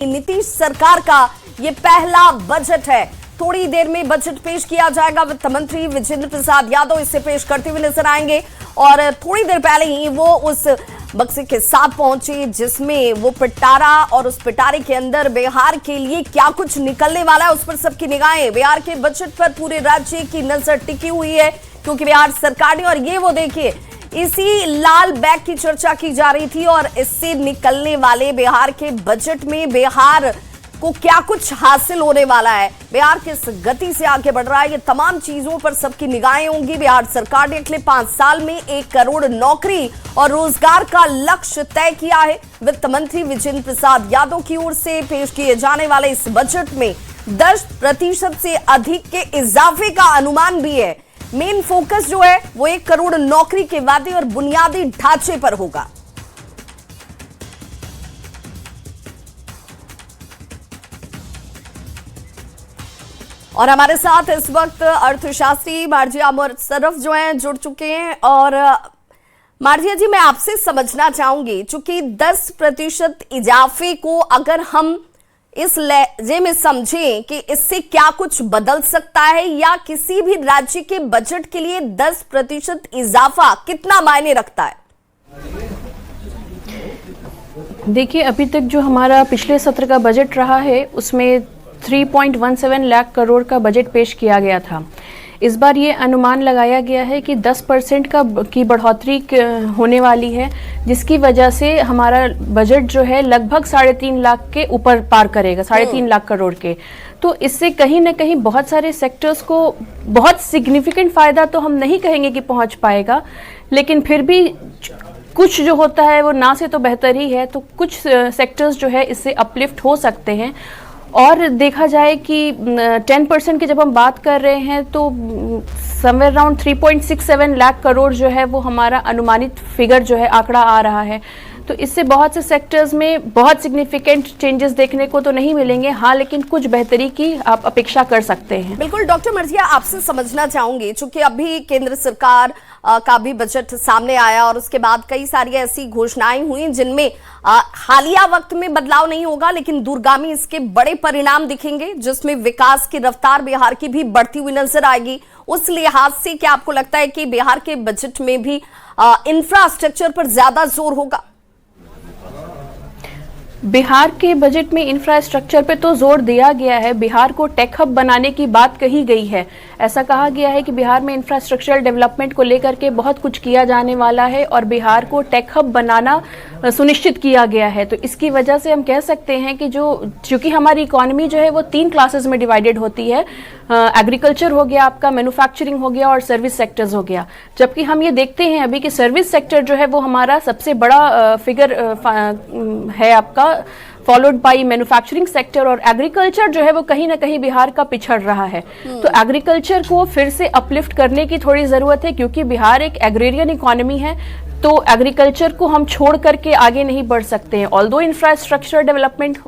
नीतीश सरकार का ये पहला बजट है। थोड़ी देर में बजट पेश किया जाएगा। वित्त मंत्री विजेंद्र प्रसाद यादव इसे पेश करते हुए नजर आएंगे और थोड़ी देर पहले ही वो उस बक्से के साथ पहुंचे जिसमें वो पिटारा और उस पिटारे के अंदर बिहार के लिए क्या कुछ निकलने वाला है उस पर सबकी निगाहें बिहार के बजट पर पूरे राज्य की नजर टिकी हुई है, क्योंकि बिहार सरकार ने, और ये वो देखिए इसी लाल बैग की चर्चा की जा रही थी और इससे निकलने वाले बिहार के बजट में बिहार को क्या कुछ हासिल होने वाला है, बिहार किस गति से आगे बढ़ रहा है, ये तमाम चीजों पर सबकी निगाहें होंगी। बिहार सरकार ने अगले 5 साल में 1 करोड़ नौकरी और रोजगार का लक्ष्य तय किया है। वित्त मंत्री विजेंद्र प्रसाद यादव की ओर से पेश किए जाने वाले इस बजट में 10% से अधिक के इजाफे का अनुमान भी है। मेन फोकस जो है वो 1 करोड़ नौकरी के वादे और बुनियादी ढांचे पर होगा। और हमारे साथ इस वक्त अर्थशास्त्री मार्जिया मुशर्रफ जो हैं जुड़ चुके हैं। और मार्जिया जी, मैं आपसे समझना चाहूंगी, चूंकि 10% इजाफे को अगर हम इस लहजे में समझें कि इससे क्या कुछ बदल सकता है, या किसी भी राज्य के बजट के लिए 10% इजाफा कितना मायने रखता है? देखिए, अभी तक जो हमारा पिछले सत्र का बजट रहा है उसमें 3.17 लाख करोड़ का बजट पेश किया गया था। इस बार ये अनुमान लगाया गया है कि 10% की बढ़ोतरी होने वाली है, जिसकी वजह से हमारा बजट जो है लगभग 3.5 लाख के ऊपर पार करेगा, 3.5 लाख करोड़ के। तो इससे कहीं ना कहीं बहुत सारे सेक्टर्स को बहुत सिग्निफिकेंट फ़ायदा तो हम नहीं कहेंगे कि पहुंच पाएगा, लेकिन फिर भी कुछ जो होता है वो ना से तो बेहतर ही है। तो कुछ सेक्टर्स जो है इससे अपलिफ्ट हो सकते हैं। और देखा जाए कि 10% की जब हम बात कर रहे हैं तो समवेयर अराउंड 3.67 लाख करोड़ जो है वो हमारा अनुमानित फिगर जो है आंकड़ा आ रहा है। तो इससे बहुत से सेक्टर्स में बहुत सिग्निफिकेंट चेंजेस देखने को तो नहीं मिलेंगे, हाँ, लेकिन कुछ बेहतरी की आप अपेक्षा कर सकते हैं। बिल्कुल डॉक्टर मार्जिया, आपसे समझना चाहूंगी, चूंकि अभी केंद्र सरकार का भी बजट सामने आया और उसके बाद कई सारी ऐसी घोषणाएं हुई जिनमें हालिया वक्त में बदलाव नहीं होगा, लेकिन दूरगामी इसके बड़े परिणाम दिखेंगे, जिसमें विकास की रफ्तार बिहार की भी बढ़ती हुई नजर आएगी। उस लिहाज से क्या आपको लगता है कि बिहार के बजट में भी इंफ्रास्ट्रक्चर पर ज्यादा जोर होगा? बिहार के बजट में इंफ्रास्ट्रक्चर पे तो जोर दिया गया है। बिहार को टेक हब बनाने की बात कही गई है। ऐसा कहा गया है कि बिहार में इंफ्रास्ट्रक्चरल डेवलपमेंट को लेकर के बहुत कुछ किया जाने वाला है और बिहार को टेक हब बनाना सुनिश्चित किया गया है। तो इसकी वजह से हम कह सकते हैं कि चूंकि हमारी इकोनॉमी जो है वो 3 क्लासेस में डिवाइडेड होती है। एग्रीकल्चर हो गया आपका, मैन्युफैक्चरिंग हो गया और सर्विस सेक्टर्स हो गया। जबकि हम ये देखते हैं अभी कि सर्विस सेक्टर जो है वो हमारा सबसे बड़ा फिगर है आपका, फॉलोड बाय मैन्युफैक्चरिंग सेक्टर, और एग्रीकल्चर जो है वो कहीं ना कहीं बिहार का पिछड़ रहा है। तो एग्रीकल्चर को फिर से अपलिफ्ट करने की थोड़ी जरूरत है, क्योंकि बिहार एक एग्रेरियन इकोनॉमी है। तो एग्रीकल्चर को हम छोड़ करके आगे नहीं बढ़ सकते हैं। ऑल्दो इंफ्रास्ट्रक्चर डेवलपमेंट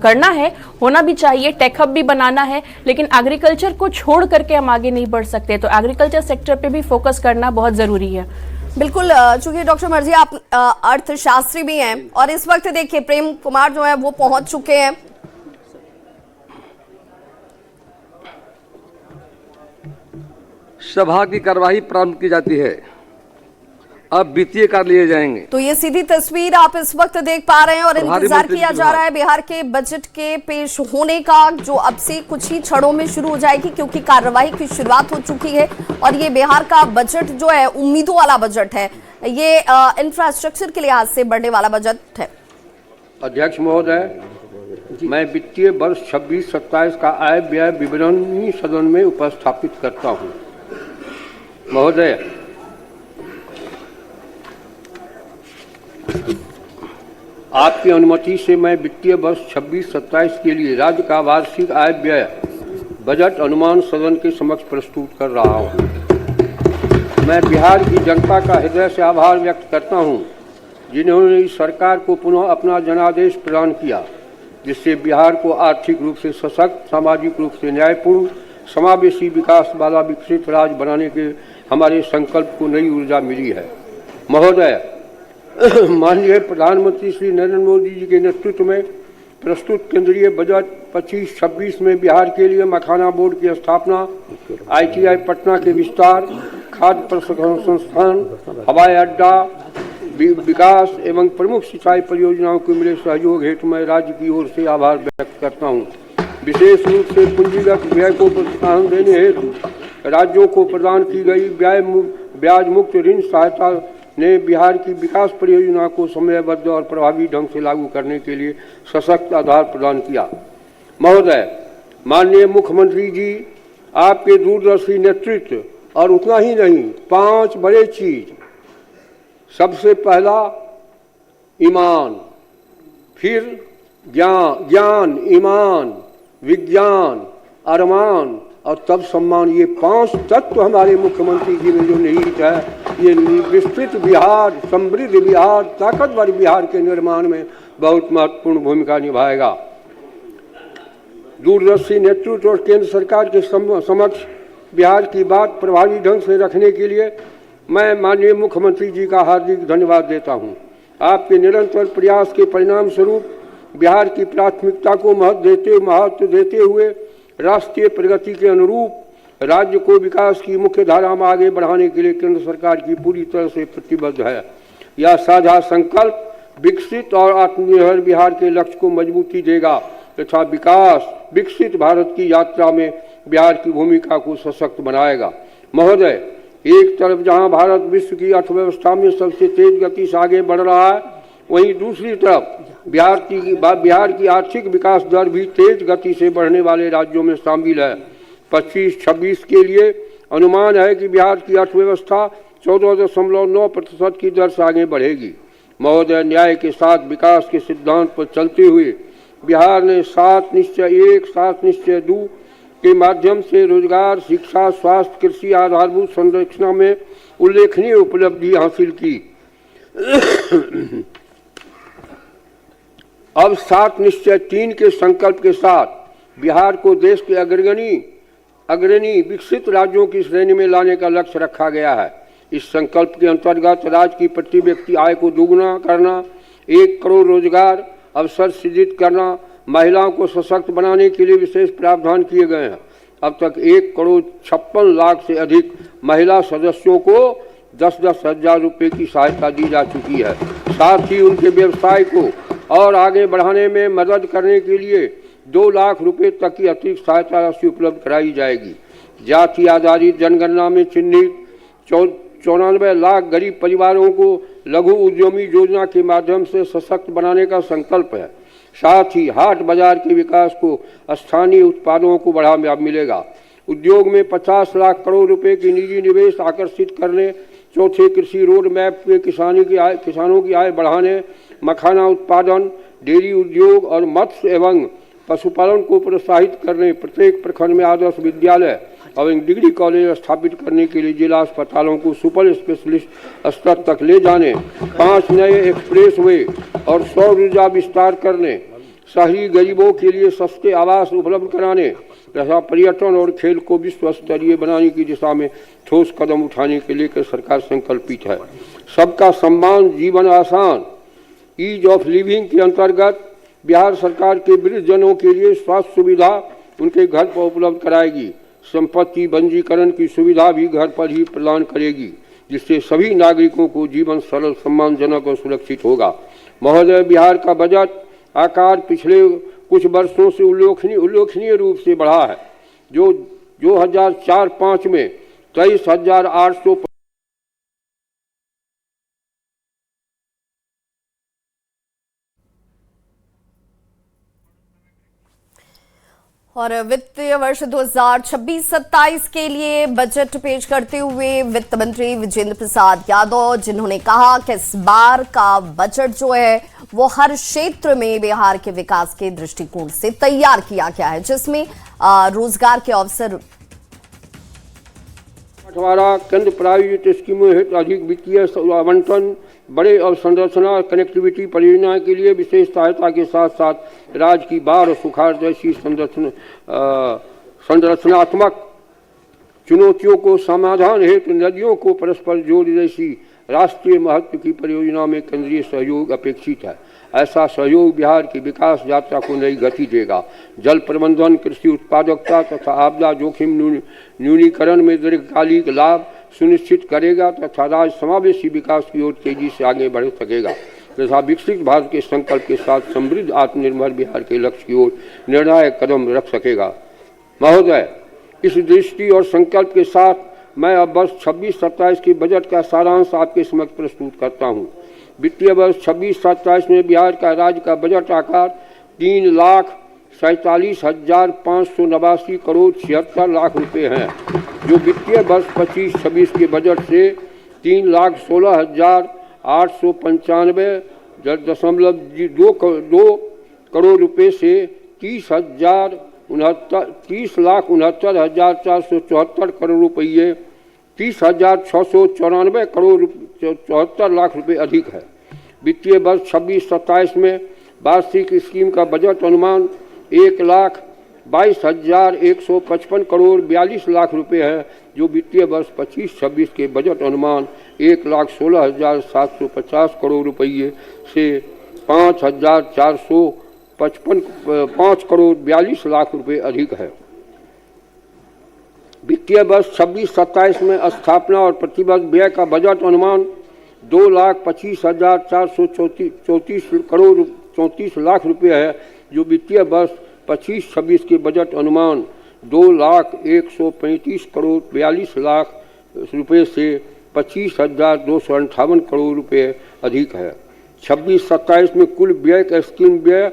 करना है, होना भी चाहिए, टेक हब भी बनाना है, लेकिन एग्रीकल्चर को छोड़ करके हम आगे नहीं बढ़ सकते। तो एग्रीकल्चर सेक्टर पे भी फोकस करना बहुत जरूरी है। बिल्कुल, चूंकि डॉक्टर मार्जिया आप अर्थशास्त्री भी हैं और इस वक्त देखिए प्रेम कुमार जो है वो पहुंच चुके हैं। सभा की कार्यवाही प्रारंभ की जाती है। अब वित्तीय कार्य लिए जाएंगे। तो ये सीधी तस्वीर आप इस वक्त देख पा रहे हैं और इंतजार किया जा रहा है बिहार के बजट के पेश होने का, जो अब से कुछ ही क्षणों में शुरू हो जाएगी, क्योंकि कार्यवाही की शुरुआत हो चुकी है। और ये बिहार का बजट जो है उम्मीदों वाला बजट है, ये इंफ्रास्ट्रक्चर के लिहाज से बढ़ने वाला बजट है। अध्यक्ष महोदय, मैं वित्तीय वर्ष 26-27 का आय व्यय विवरणी सदन में उपस्थापित करता हूँ। महोदय, आपकी अनुमति से मैं वित्तीय वर्ष 26-27 के लिए राज्य का वार्षिक आय व्यय बजट अनुमान सदन के समक्ष प्रस्तुत कर रहा हूं। मैं बिहार की जनता का हृदय से आभार व्यक्त करता हूं, जिन्होंने इस सरकार को पुनः अपना जनादेश प्रदान किया, जिससे बिहार को आर्थिक रूप से सशक्त, सामाजिक रूप से न्यायपूर्ण, समावेशी विकास वाला विकसित राज्य बनाने के हमारे संकल्प को नई ऊर्जा मिली है। महोदय, माननीय प्रधानमंत्री श्री नरेंद्र मोदी जी के नेतृत्व में प्रस्तुत केंद्रीय बजट 25-26 में बिहार के लिए मखाना बोर्ड की स्थापना, ITI पटना के विस्तार, खाद्य प्रसंस्करण संस्थान, हवाई अड्डा विकास एवं प्रमुख सिंचाई परियोजनाओं को मिले सहयोग हेतु मैं राज्य की ओर से आभार व्यक्त करता हूँ। विशेष रूप से पूंजीगत व्यय को प्रोत्साहन देने हेतु राज्यों को प्रदान की गई ब्याज मुक्त ऋण सहायता ने बिहार की विकास परियोजना को समयबद्ध और प्रभावी ढंग से लागू करने के लिए सशक्त आधार प्रदान किया। महोदय, माननीय मुख्यमंत्री जी, आपके दूरदर्शी नेतृत्व और उतना ही नहीं, 5 बड़े चीज। सबसे पहला ईमान, फिर ज्ञान, ईमान, विज्ञान, अरमान और तब सम्मान। ये 5 तत्व हमारे मुख्यमंत्री जी में जो निहित है, ये विस्तृत बिहार, समृद्ध बिहार, ताकतवर बिहार के निर्माण में बहुत महत्वपूर्ण भूमिका निभाएगा। दूरदर्शी नेतृत्व और केंद्र सरकार के समक्ष बिहार की बात प्रभावी ढंग से रखने के लिए मैं माननीय मुख्यमंत्री जी का हार्दिक धन्यवाद देता हूं। आपके निरंतर प्रयास के परिणाम स्वरूप बिहार की प्राथमिकता को महत्व देते हुए राष्ट्रीय प्रगति के अनुरूप राज्य को विकास की मुख्य धारा में आगे बढ़ाने के लिए केंद्र सरकार की पूरी तरह से प्रतिबद्ध है। यह साझा संकल्प विकसित और आत्मनिर्भर बिहार के लक्ष्य को मजबूती देगा तथा विकसित भारत की यात्रा में बिहार की भूमिका को सशक्त बनाएगा। महोदय, एक तरफ जहां भारत विश्व की अर्थव्यवस्था में सबसे तेज गति से आगे बढ़ रहा है, वहीं दूसरी तरफ बिहार की आर्थिक विकास दर भी तेज गति से बढ़ने वाले राज्यों में शामिल है। 25-26 के लिए अनुमान है कि बिहार की अर्थव्यवस्था 14.9% की दर से आगे बढ़ेगी। महोदय, न्याय के साथ विकास के सिद्धांत पर चलते हुए बिहार ने 7 निश्चय 1, 7 निश्चय 2 के माध्यम से रोजगार, शिक्षा, स्वास्थ्य, कृषि आधारभूत संरचना में उल्लेखनीय उपलब्धि हासिल की। अब 7 निश्चय 3 के संकल्प के साथ बिहार को देश के अग्रणी विकसित राज्यों की श्रेणी में लाने का लक्ष्य रखा गया है। इस संकल्प के अंतर्गत राज्य की प्रति व्यक्ति आय को दोगुना करना, 1 करोड़ रोजगार अवसर सृजित करना, महिलाओं को सशक्त बनाने के लिए विशेष प्रावधान किए गए हैं। अब तक 1,56,00,000 लाख से अधिक महिला सदस्यों को 10-10 हजार रुपये की सहायता दी जा चुकी है। साथ ही उनके व्यवसाय को और आगे बढ़ाने में मदद करने के लिए 2 लाख रुपये तक की अतिरिक्त सहायता राशि उपलब्ध कराई जाएगी। जाति आधारित जनगणना में चिन्हित 94 लाख गरीब परिवारों को लघु उद्यमी योजना के माध्यम से सशक्त बनाने का संकल्प है। साथ ही हाट बाजार के विकास को स्थानीय उत्पादों को बढ़ावा मिलेगा। उद्योग में 50 लाख करोड़ रुपए की निजी निवेश आकर्षित करने, चौथे कृषि रोड मैप में किसानों की आय बढ़ाने, मखाना उत्पादन, डेयरी उद्योग और मत्स्य एवं पशुपालन को प्रोत्साहित करने, प्रत्येक प्रखंड में आदर्श विद्यालय और डिग्री कॉलेज स्थापित करने के लिए जिला अस्पतालों को सुपर स्पेशलिस्ट स्तर तक ले जाने, 5 नए एक्सप्रेस वे और सौर ऊर्जा विस्तार करने, शहरी गरीबों के लिए सस्ते आवास उपलब्ध कराने तथा पर्यटन और खेल को विश्व स्तरीय बनाने की दिशा में ठोस कदम उठाने के लिए सरकार संकल्पित है। सबका सम्मान, जीवन आसान, ईज ऑफ लिविंग के अंतर्गत बिहार सरकार के वृद्धजनों के लिए स्वास्थ्य सुविधा उनके घर पर उपलब्ध कराएगी। संपत्ति पंजीकरण की सुविधा भी घर पर ही प्रदान करेगी, जिससे सभी नागरिकों को जीवन सरल, सम्मानजनक और सुरक्षित होगा। महोदय, बिहार का बजट आकार पिछले कुछ वर्षों से उल्लेखनीय रूप से बढ़ा है। जो 2004-05 में 23,800 और वित्तीय वर्ष 2026-27 के लिए बजट पेश करते हुए वित्त मंत्री विजेंद्र प्रसाद यादव, जिन्होंने कहा कि इस बार का बजट जो है वो हर क्षेत्र में बिहार के विकास के दृष्टिकोण से तैयार किया गया है, जिसमें रोजगार के अवसर 18 केंद्र प्रायोजित स्कीमों हेतु अधिक वित्तीय आवंटन, बड़े अवसंरचना और कनेक्टिविटी परियोजना के लिए विशेष सहायता के साथ साथ राज्य की बाढ़ और सुखाड़ जैसी संरचनात्मक चुनौतियों को समाधान हेतु नदियों को परस्पर जोड़ जैसी राष्ट्रीय महत्व की परियोजना में केंद्रीय सहयोग अपेक्षित है। ऐसा सहयोग बिहार की विकास यात्रा को नई गति देगा। जल प्रबंधन, कृषि उत्पादकता तथा आपदा जोखिम न्यूनीकरण में दीर्घकालिक लाभ सुनिश्चित करेगा तथा राज्य समावेशी विकास की ओर तेजी से आगे बढ़ सकेगा तथा विकसित भारत के संकल्प के साथ समृद्ध आत्मनिर्भर बिहार के लक्ष्य की ओर निर्णायक कदम रख सकेगा। महोदय, इस दृष्टि और संकल्प के साथ मैं अब वर्ष 26-27 की बजट का सारांश आपके समक्ष प्रस्तुत करता हूं। वित्तीय वर्ष 26-27 में बिहार का राज्य का बजट आकार 3,47,589 करोड़ 76 लाख रुपए हैं, जो वित्तीय वर्ष 25-26 के बजट से 3,16,895.2 करोड़ रुपए से 30,69,474 करोड़ रुपये 30,694 करोड़ 74 लाख रुपए अधिक है। वित्तीय वर्ष 26-27 में वार्षिक स्कीम का बजट अनुमान 1,22,155 करोड़ 42 लाख रुपए है, जो वित्तीय वर्ष 25-26 के बजट अनुमान 1,16,750 करोड़ रुपये से 5,455 करोड़ 42 लाख रुपए अधिक है। वित्तीय वर्ष 26-27 में स्थापना और प्रतिवर्ष व्यय का बजट अनुमान 2,25,434 करोड़ 34 लाख रुपए है, जो वित्तीय वर्ष 25-26 के बजट अनुमान 2,01,35 करोड़ 42 लाख रुपए से 25,258 करोड़ रुपए अधिक है। 26-27 में कुल व्यय का स्कीम व्यय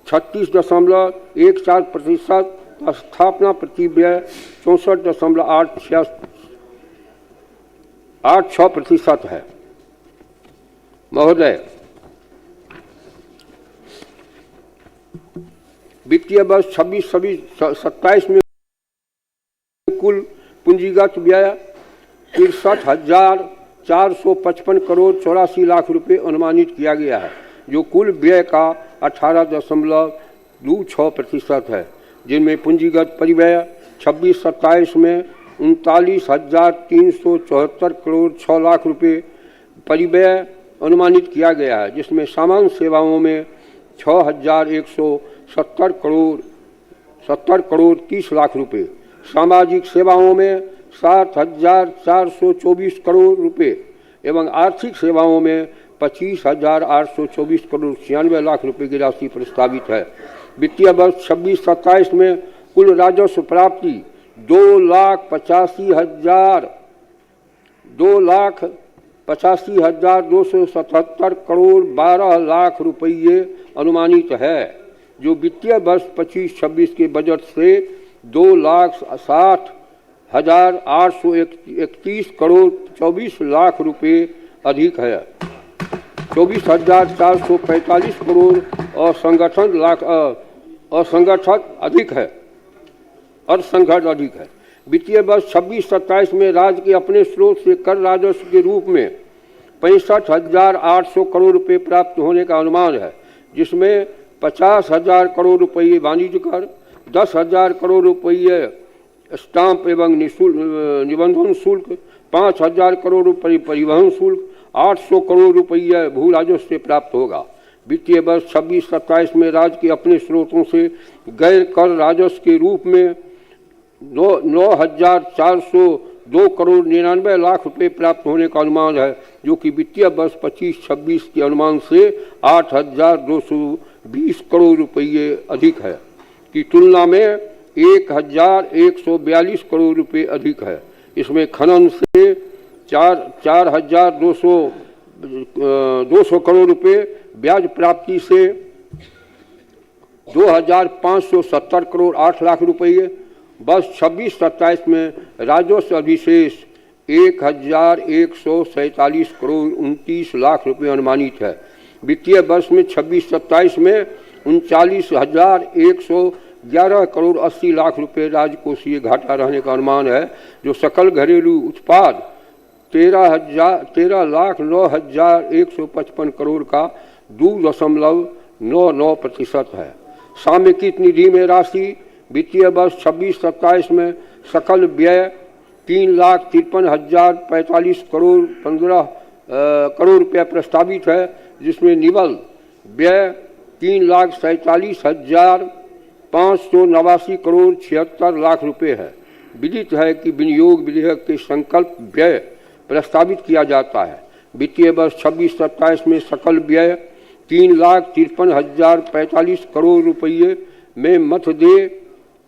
36.14%, स्थापना प्रति व्यय 64.86% है। महोदय, वित्तीय वर्ष 26-27 में कुल पूंजीगत व्यय 63,455 करोड़ 84 लाख रुपए अनुमानित किया गया है, जो कुल व्यय का 18.26% है, जिनमें पूंजीगत परिव्यय 26-27 में 39,374 करोड़ 6 लाख रुपए परिव्यय अनुमानित किया गया है, जिसमें सामान्य सेवाओं में 6,170 करोड़ 30 लाख रुपए, सामाजिक सेवाओं में 7,424 करोड़ रुपए एवं आर्थिक सेवाओं में 25,824 करोड़ 96 लाख रुपए की राशि प्रस्तावित है। वित्तीय वर्ष 26-27 में कुल राजस्व प्राप्ति 2,85,277 करोड़ 12 लाख रुपये अनुमानित है, जो वित्तीय वर्ष 25-26 के बजट से 2,60,831 करोड़ 24 लाख रुपए अधिक है। 24,445 करोड़ असंगठित अधिक है। वित्तीय वर्ष 26-27 में राज्य के अपने स्रोत से कर राजस्व के रूप में 65,800 करोड़ रुपए प्राप्त होने का अनुमान है, जिसमें 50,000 करोड़ रुपये वाणिज्य कर, 10,000 करोड़ रुपये स्टाम्प एवं निबंधन शुल्क, 5,000 करोड़ रुपये परिवहन शुल्क, 800 करोड़ रुपये भू राजस्व से प्राप्त होगा। वित्तीय वर्ष 26-27 में राज्य के अपने स्रोतों से गैर कर राजस्व के रूप में 9,402 करोड़ 99 लाख रुपए प्राप्त होने का अनुमान है, जो कि वित्तीय वर्ष 25-26 के अनुमान से 8,220 करोड़ रुपये अधिक है की तुलना में 1,142 करोड़ रुपये अधिक है। इसमें खनन से 4,200 करोड़ रुपये, ब्याज प्राप्ति से 2,570 करोड़ 8 लाख रुपये, वर्ष 26-27 में राजस्व अधिशेष 1,147 करोड़ 29 लाख रुपये अनुमानित है। वित्तीय वर्ष में 26-27 में 39,111 करोड़ 80 लाख रुपये राजकोषीय घाटा रहने का अनुमान है, जो सकल घरेलू उत्पाद 13,09,155 करोड़ का 2.99% है। सामयिक निधि में राशि वित्तीय वर्ष 26-27 में सकल व्यय 3,53,045 करोड़ करोड़ रुपया प्रस्तावित है, जिसमें निवल व्यय 3,47,589 करोड़ 76 लाख रुपए है। विदित है कि विनियोग विधेयक के संकल्प व्यय प्रस्तावित किया जाता है। वित्तीय वर्ष 26-27 में सकल व्यय 3,53,045 करोड़ रुपये में मध्य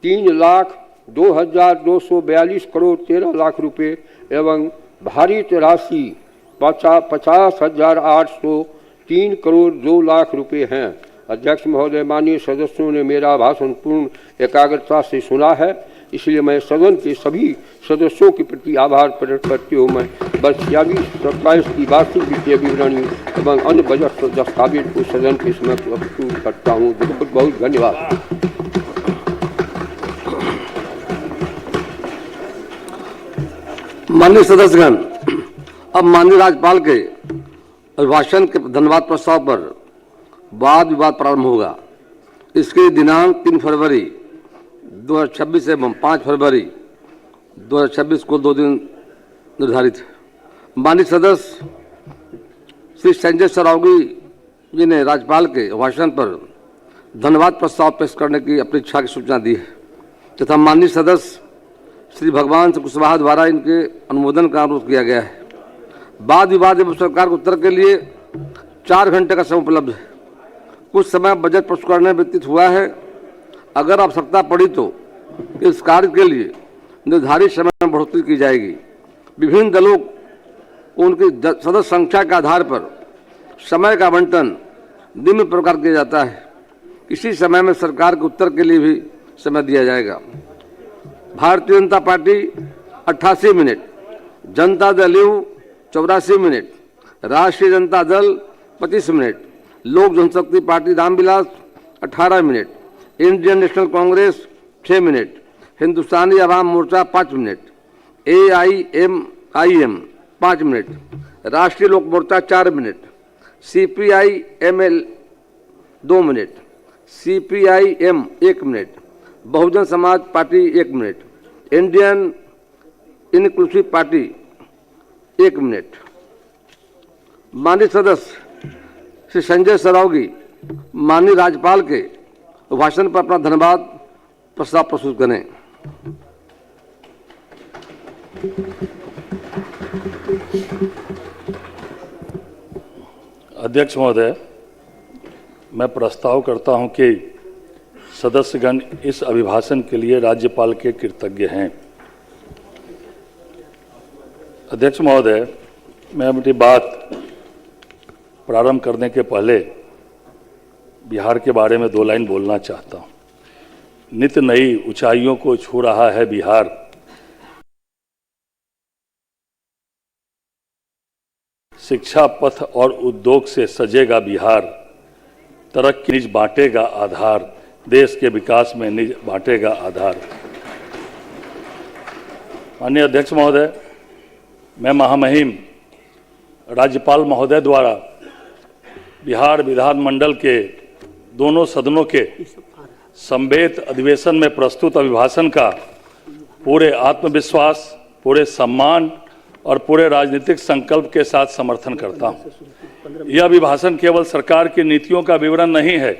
3,02,242 करोड़ 13 लाख रुपए एवं भारित राशि 50,803 करोड़ 2 लाख रुपए हैं। अध्यक्ष महोदय, माननीय सदस्यों ने मेरा भाषण पूर्ण एकाग्रता से सुना है, इसलिए मैं सदन के सभी सदस्यों के प्रति आभार प्रकट करते हुए मैं वर्ष 26-27 की वार्षिक वित्तीय विवरणी एवं अन्य बजट दस्तावेज को सदन के समक्ष प्रस्तुत करता हूँ। बहुत बहुत धन्यवाद। माननीय सदस्यगण, अब माननीय राज्यपाल के अभिभाषण के धन्यवाद प्रस्ताव पर वाद विवाद प्रारंभ होगा। इसके दिनांक 3 फरवरी 2026 एवं 5 फरवरी 2026 को 2 दिन निर्धारित है। माननीय सदस्य श्री संजय सरावगी जी ने राज्यपाल के भाषण पर धन्यवाद प्रस्ताव पेश करने की अपनी इच्छा की सूचना दी है तथा माननीय सदस्य श्री भगवान सिंह कुशवाहा द्वारा इनके अनुमोदन का अनुरोध किया गया है। वाद विवाद एवं सरकार के उत्तर के लिए 4 घंटे का समय उपलब्ध है। कुछ समय बजट प्रस्तुत करने में व्यतीत हुआ है। अगर आवश्यकता पड़ी तो इस कार्य के लिए निर्धारित समय में बढ़ोतरी की जाएगी। विभिन्न दलों को उनकी सदस्य संख्या के आधार पर समय का आवंटन निम्न प्रकार किया जाता है। इसी समय में सरकार के उत्तर के लिए भी समय दिया जाएगा। Bharatiya Janata party 88 minute, Janata Dal you 84 minute, राष्ट्रीय Janata Dal 25 minute, Lok Janshakti Party Ramvilas 18 minute, Indian National Congress 6 minute, Hindustani Awam Morcha 5 minute, AIMIM 5 minute, Rashtriya Lok Morcha 4 minute, CPI-ML 2 minute, CPI-M 1 minute, Bahujan Samaj Party 1 minute, Indian Inclusive Party 1 minute. माननीय सदस्य श्री संजय सरावगी माननीय राज्यपाल के भाषण पर अपना धन्यवाद प्रस्ताव प्रस्तुत करें। अध्यक्ष महोदय, मैं प्रस्ताव करता हूं कि सदस्यगण इस अभिभाषण के लिए राज्यपाल के कृतज्ञ हैं। अध्यक्ष महोदय, मैं अपनी बात प्रारंभ करने के पहले बिहार के बारे में 2 लाइन बोलना चाहता हूं। नित नई ऊंचाइयों को छू रहा है बिहार। शिक्षा पथ और उद्योग से सजेगा बिहार। तरक्की निज बांटेगा आधार, देश के विकास में निज बांटेगा आधार। माननीय अध्यक्ष महोदय, मैं महामहिम राज्यपाल महोदय द्वारा बिहार विधानमंडल के दोनों सदनों के समवेत अधिवेशन में प्रस्तुत अभिभाषण का पूरे आत्मविश्वास, पूरे सम्मान और पूरे राजनीतिक संकल्प के साथ समर्थन करता हूं। यह अभिभाषण केवल सरकार की नीतियों का विवरण नहीं है,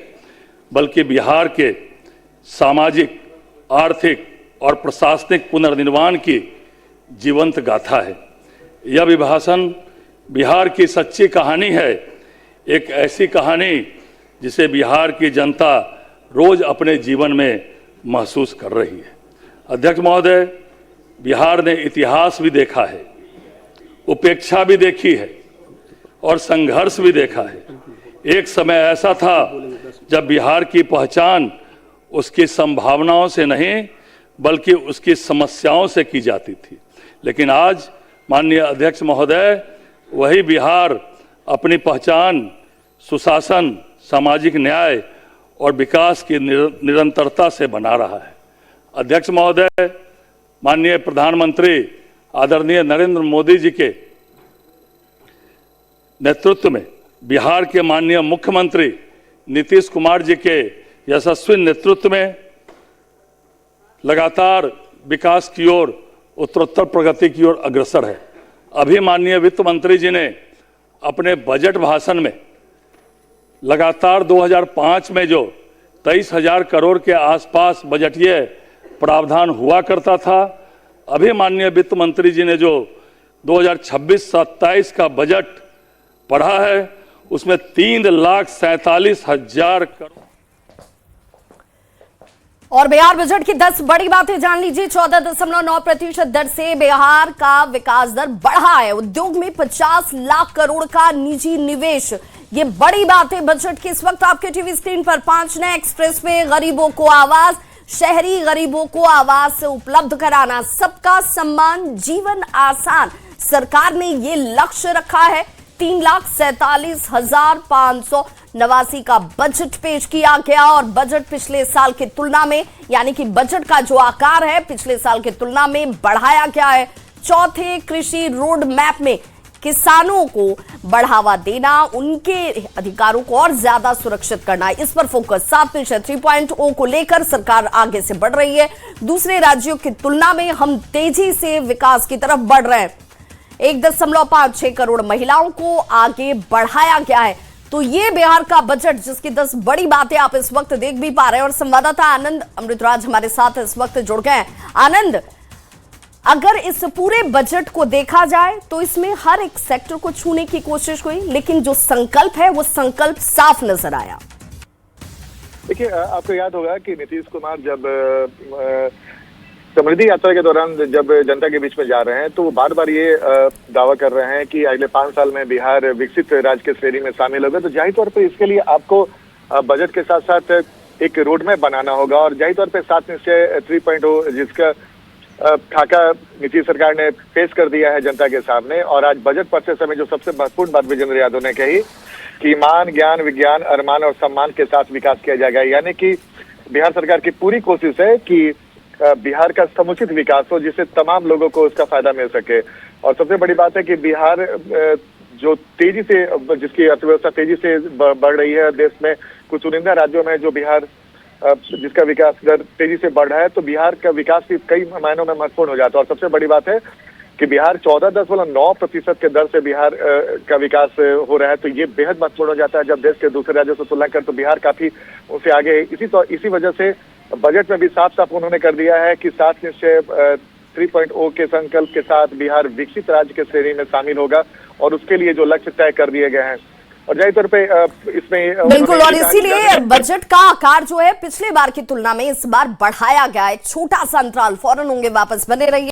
बल्कि बिहार के सामाजिक, आर्थिक और प्रशासनिक पुनर्निर्माण की जीवंत गाथा है। यह अभिभाषण बिहार की सच्ची कहानी है, एक ऐसी कहानी जिसे बिहार की जनता रोज अपने जीवन में महसूस कर रही है। अध्यक्ष महोदय, बिहार ने इतिहास भी देखा है, उपेक्षा भी देखी है और संघर्ष भी देखा है। एक समय ऐसा था जब बिहार की पहचान उसकी संभावनाओं से नहीं बल्कि उसकी समस्याओं से की जाती थी। लेकिन आज माननीय अध्यक्ष महोदय, वही बिहार अपनी पहचान सुशासन, सामाजिक न्याय और विकास की निरंतरता से बना रहा है। अध्यक्ष महोदय, माननीय प्रधानमंत्री आदरणीय नरेंद्र मोदी जी के नेतृत्व में बिहार के माननीय मुख्यमंत्री नीतीश कुमार जी के यशस्वी नेतृत्व में लगातार विकास की ओर, उत्तरोत्तर प्रगति की ओर अग्रसर है। अभी माननीय वित्त मंत्री जी ने अपने बजट भाषण में लगातार 2005 में जो 23,000 करोड़ के आसपास बजटीय प्रावधान हुआ करता था, अभी माननीय वित्त मंत्री जी ने जो 2026-27 का बजट पढ़ा है उसमें 3,47,000 करोड़। और बिहार बजट की 10 बड़ी बातें जान लीजिए। 14.9% दर से बिहार का विकास दर बढ़ा है। उद्योग में 50 लाख करोड़ का निजी निवेश, ये बड़ी बातें बजट की। इस वक्त आपके टीवी स्क्रीन पर 5 नए एक्सप्रेसवे, गरीबों को आवास, शहरी गरीबों को आवास उपलब्ध कराना, सबका सम्मान, जीवन आसान। सरकार ने ये लक्ष्य रखा है। 3,47,589 का बजट पेश किया गया और बजट पिछले साल की तुलना में, यानी कि बजट का जो आकार है पिछले साल की तुलना में बढ़ाया गया है। चौथे कृषि रोड मैप में किसानों को बढ़ावा देना, उनके अधिकारों को और ज्यादा सुरक्षित करना, इस पर फोकस। 7% 3.0 को लेकर सरकार आगे से बढ़ रही है। दूसरे राज्यों की तुलना में हम तेजी से विकास की तरफ बढ़ रहे हैं। 1.56 करोड़ महिलाओं को आगे बढ़ाया गया है। तो ये बिहार का बजट, जिसकी 10 बड़ी बातें आप इस वक्त देख भी पा रहे हैं। और संवाददाता आनंद अमृतराज हमारे साथ इस वक्त जुड़ गए हैं। आनंद, अगर इस पूरे बजट को देखा जाए तो इसमें हर एक सेक्टर को छूने की कोशिश हुई, लेकिन जो संकल्प है वो संकल्प साफ नजर आया। देखिए, आपको याद होगा कि नीतीश कुमार जब समृद्धि यात्रा के दौरान जब जनता के बीच में जा रहे हैं तो वो बार बार ये दावा कर रहे हैं कि अगले 5 साल में बिहार विकसित राज्य के श्रेणी में शामिल होगा। तो जाहिर तौर पर इसके लिए आपको बजट के साथ साथ एक रोड मैप बनाना होगा और जाहिर तौर पर 7 निश्चय 3.0 जिसका खाका नीतीश सरकार ने पेश कर दिया है जनता के सामने। और आज बजट पढ़ते समय जो सबसे महत्वपूर्ण बात विजेंद्र यादव ने कही कि ईमान, ज्ञान, विज्ञान, अरमान और सम्मान के साथ विकास किया जाएगा, यानी कि बिहार सरकार की पूरी कोशिश है कि बिहार का समुचित विकास हो जिससे तमाम लोगों को उसका फायदा मिल सके। और सबसे बड़ी बात है कि बिहार जो तेजी से, जिसकी अर्थव्यवस्था तेजी से बढ़ रही है देश में, कुछ चुनिंदा राज्यों में जो बिहार जिसका विकास दर तेजी से बढ़ रहा है, तो बिहार का विकास भी कई मायनों में महत्वपूर्ण हो जाता है। और सबसे बड़ी बात है कि बिहार 14.9% के दर से बिहार का विकास हो रहा है, तो ये बेहद महत्वपूर्ण हो जाता है जब देश के दूसरे राज्यों से तुलना कर, तो बिहार काफी उससे आगे है। इसी वजह से बजट में भी साफ साफ उन्होंने कर दिया है कि 7 निश्चय 3.0 के संकल्प के साथ बिहार विकसित राज्य के श्रेणी में शामिल होगा और उसके लिए जो लक्ष्य तय कर दिए गए हैं। और जाहिर तौर पे इसमें बिल्कुल, और इसीलिए बजट का आकार जो है पिछले बार की तुलना में इस बार बढ़ाया गया है। छोटा सा अंतराल, फौरन होंगे वापस, बने रहिए।